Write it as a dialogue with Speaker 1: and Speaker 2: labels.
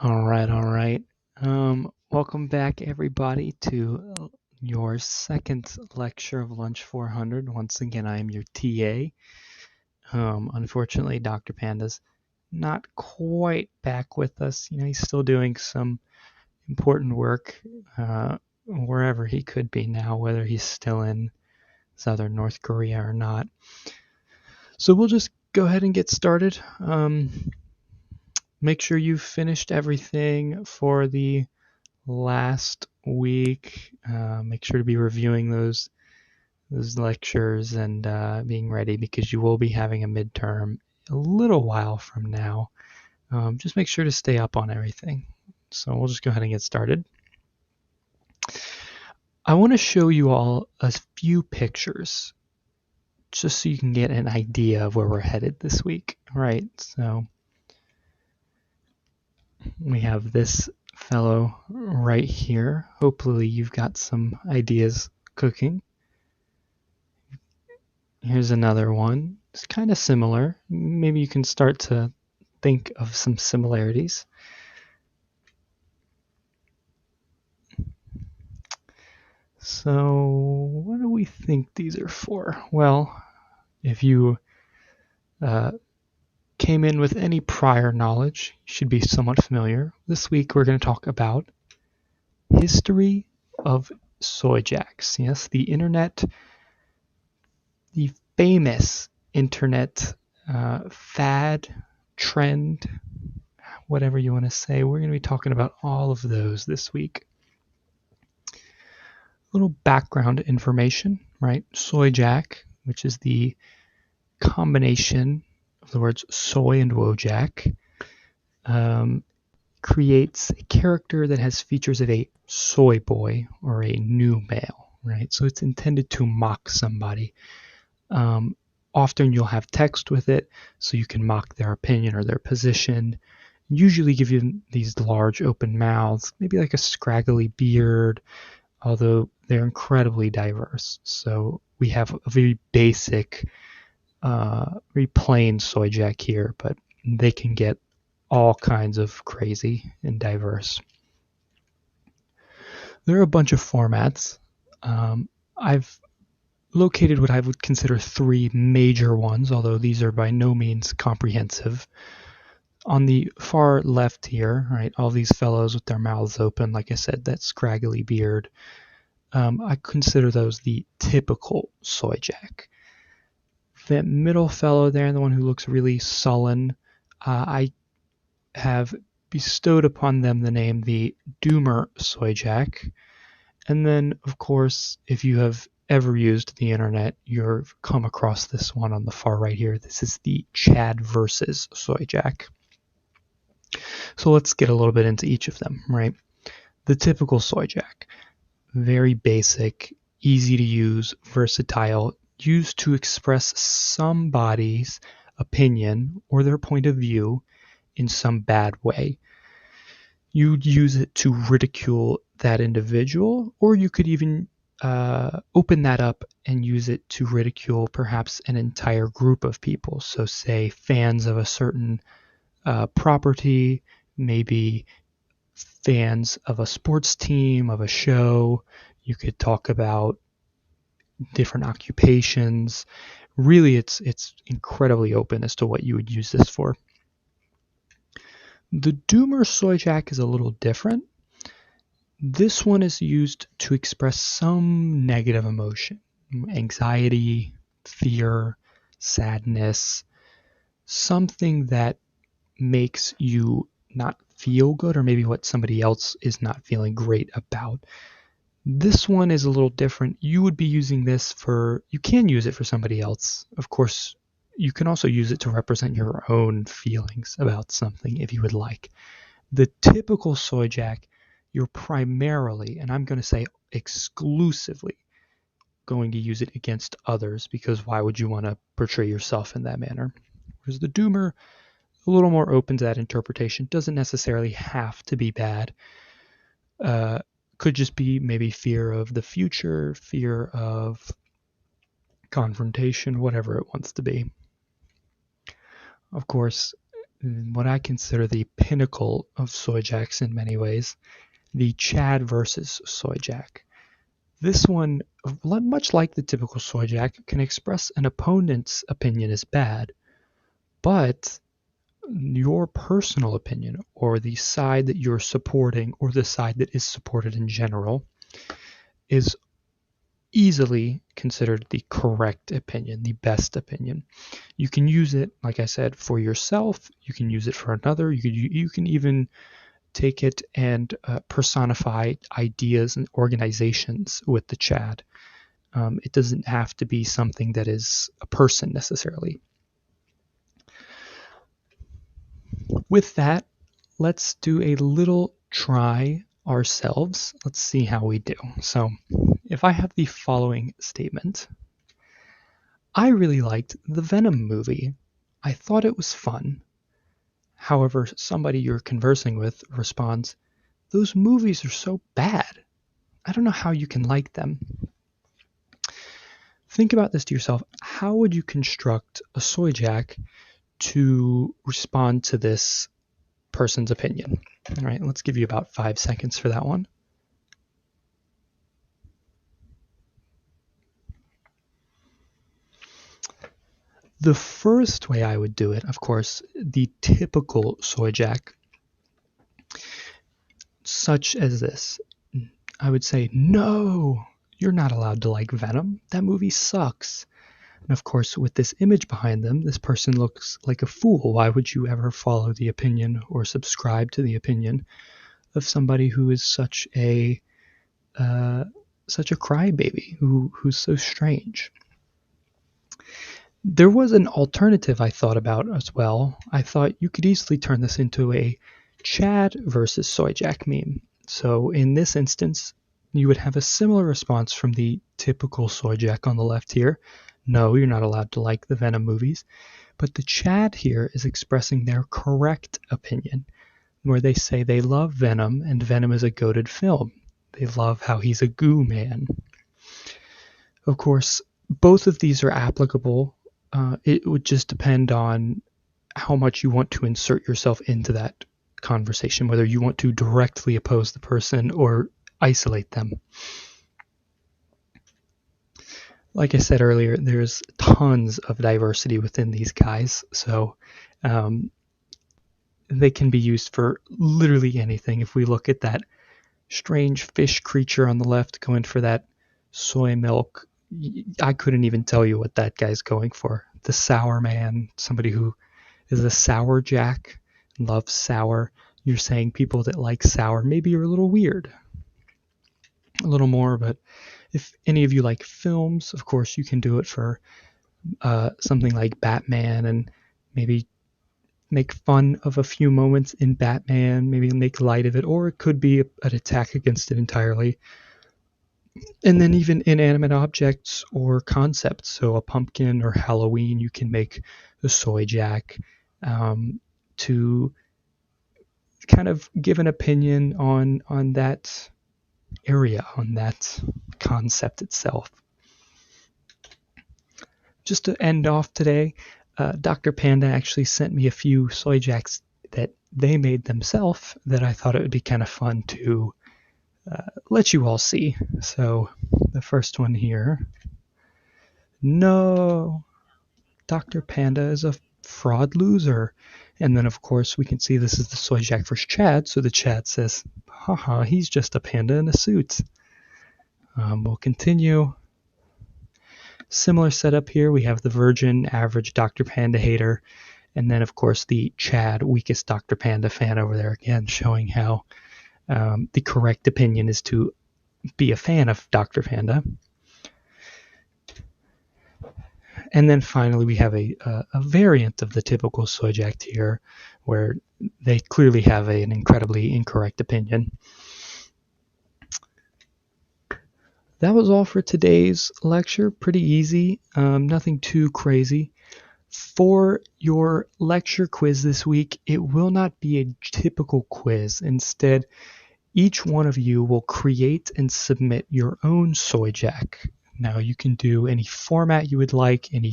Speaker 1: All right, all right. Welcome back, everybody, to your second lecture of Lunch 400. Once again, I am your TA. Unfortunately, Dr. Panda's not quite back with us. He's still doing some important work wherever he could be now, whether he's still in southern North Korea or not. So we'll just go ahead and get started. Make sure you've finished everything for the last week. Make sure to be reviewing those lectures and being ready because you will be having a midterm a little while from now. Just make sure to stay up on everything. So we'll just go ahead and get started. I want to show you all a few pictures just so you can get an idea of where we're headed this week. Right, so we have this fellow right here. Hopefully you've got some ideas cooking. Here's another one. It's kind of similar. Maybe you can start to think of some similarities. So what do we think these are for? Well, if you came in with any prior knowledge, you should be somewhat familiar. This week we're going to talk about history of soy jacks. Yes, the internet, the famous internet fad, trend, whatever you want to say. We're going to be talking about all of those this week. A little background information, right? Soy jack, which is the combination of the words soy and wojak, creates a character that has features of a soy boy or a new male, right? So it's intended to mock somebody. Often you'll have text with it, so you can mock their opinion or their position. Usually give you these large open mouths, maybe like a scraggly beard, although they're incredibly diverse. So we have a very basic, very plain soy jack here, but they can get all kinds of crazy and diverse. There are a bunch of formats. I've located what I would consider three major ones, although these are by no means comprehensive. On the far left here, right, all these fellows with their mouths open, like I said, that scraggly beard, I consider those the typical soy jack. That middle fellow there, the one who looks really sullen, I have bestowed upon them the name the Doomer soy jack. And then, of course, if you have ever used the internet, you've come across this one on the far right here. This is the Chad versus soy jack. So let's get a little bit into each of them, right? The typical soy jack, very basic, easy to use, versatile, used to express somebody's opinion or their point of view in some bad way. You'd use it to ridicule that individual, or you could even open that up and use it to ridicule perhaps an entire group of people. So say fans of a certain property, maybe fans of a sports team, of a show. You could talk about different occupations. Really, it's incredibly open as to what you would use this for. The Doomer soy jack is a little different. This one is used to express some negative emotion, anxiety, fear, sadness, something that makes you not feel good, or maybe what somebody else is not feeling great about. This one is a little different. You would be using this you can use it for somebody else. Of course, you can also use it to represent your own feelings about something if you would like. The typical soy jack, you're primarily, and I'm going to say exclusively, going to use it against others, because why would you want to portray yourself in that manner? Whereas the Doomer, a little more open to that interpretation, doesn't necessarily have to be bad. Could just be maybe fear of the future, fear of confrontation, whatever it wants to be. Of course, what I consider the pinnacle of soy jacks in many ways, the Chad versus soy jack. This one, much like the typical soy jack, can express an opponent's opinion as bad, but your personal opinion, or the side that you're supporting, or the side that is supported in general, is easily considered the correct opinion, the best opinion. You can use it, like I said, for yourself. You can use it for another. You can even take it and personify ideas and organizations with the Chad. It doesn't have to be something that is a person necessarily. With that, let's do a little try ourselves. Let's see how we do. So, if I have the following statement: I really liked the Venom movie. I thought it was fun. However, somebody you're conversing with responds, those movies are so bad. I don't know how you can like them. Think about this to yourself. How would you construct a soy jack to respond to this person's opinion? All right, let's give you about 5 seconds for that one. The first way I would do it, of course, the typical soy jack, such as this. I would say, no, you're not allowed to like Venom. That movie sucks. And of course, with this image behind them, this person looks like a fool. Why would you ever follow the opinion or subscribe to the opinion of somebody who is such a crybaby, who's so strange? There was an alternative I thought about as well. I thought you could easily turn this into a Chad versus soy jack meme. So in this instance, you would have a similar response from the typical soy jack on the left here. No, you're not allowed to like the Venom movies. But the Chad here is expressing their correct opinion, where they say they love Venom and Venom is a goated film. They love how he's a goo man. Of course, both of these are applicable. It would just depend on how much you want to insert yourself into that conversation, whether you want to directly oppose the person or isolate them. Like I said earlier, there's tons of diversity within these guys, so they can be used for literally anything. If we look at that strange fish creature on the left going for that soy milk, I couldn't even tell you what that guy's going for. The sour man, somebody who is a sour jack, loves sour. You're saying people that like sour maybe are a little weird. A little more, but if any of you like films, of course you can do it for something like Batman and maybe make fun of a few moments in Batman, maybe make light of it, or it could be an attack against it entirely. And then even inanimate objects or concepts, so a pumpkin or Halloween, you can make a soy jack to kind of give an opinion on that area, on that concept itself. Just to end off today, Dr. Panda actually sent me a few soy jacks that they made themselves that I thought it would be kind of fun to let you all see. So the first one here. No, Dr. Panda is a fraud loser. And then, of course, we can see this is the soy jack for Chad. So the Chad says, haha, he's just a panda in a suit. We'll continue. Similar setup here. We have the virgin, average Dr. Panda hater. And then, of course, the Chad, weakest Dr. Panda fan over there again, showing how the correct opinion is to be a fan of Dr. Panda. And then finally, we have a variant of the typical soy jack here, where they clearly have an incredibly incorrect opinion. That was all for today's lecture. Pretty easy, nothing too crazy. For your lecture quiz this week, it will not be a typical quiz. Instead, each one of you will create and submit your own soy jack. Now, you can do any format you would like, any